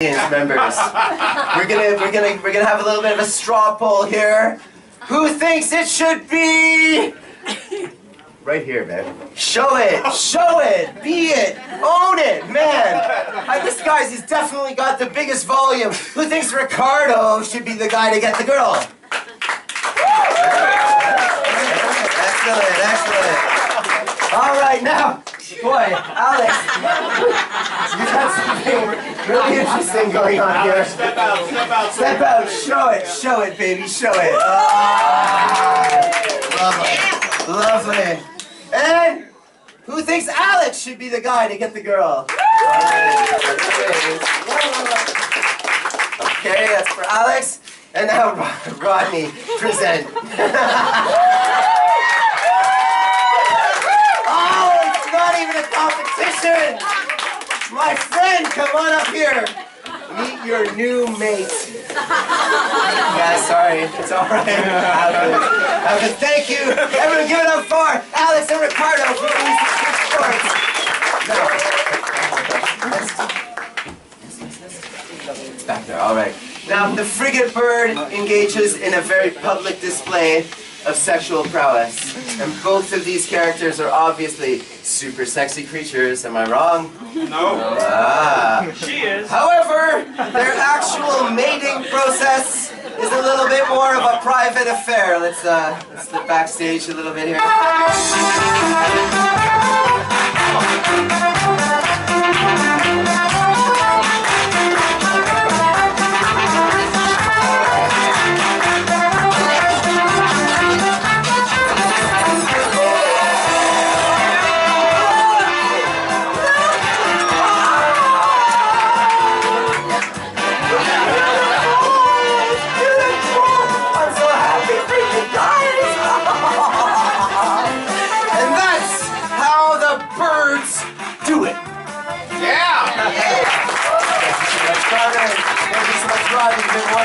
Members. We're gonna have a little bit of a straw poll here. Who thinks it should be? Right here, man. Show it, be it, own it, man. This he's definitely got the biggest volume. Who thinks Ricardo should be the guy to get the girl? Excellent, excellent. All right, now, boy, Alex, you got something really interesting going on here. Step out, step out. Step out, show it, baby, show it. Oh, lovely. And who thinks Alex should be the guy to get the girl? Okay, that's for Alex. And now Rodney, present. Competition! My friend, come on up here. Meet your new mate. Yeah, sorry. It's all right. Thank you. Everyone give it up for Alex and Ricardo for these sports. It's back there. All right. Now, the frigate bird engages in a very public display of sexual prowess. And both of these characters are obviously super sexy creatures, am I wrong? No. She is. However, their actual mating process is a little bit more of a private affair. Let's step backstage a little bit here. Thank you so much, Rodney.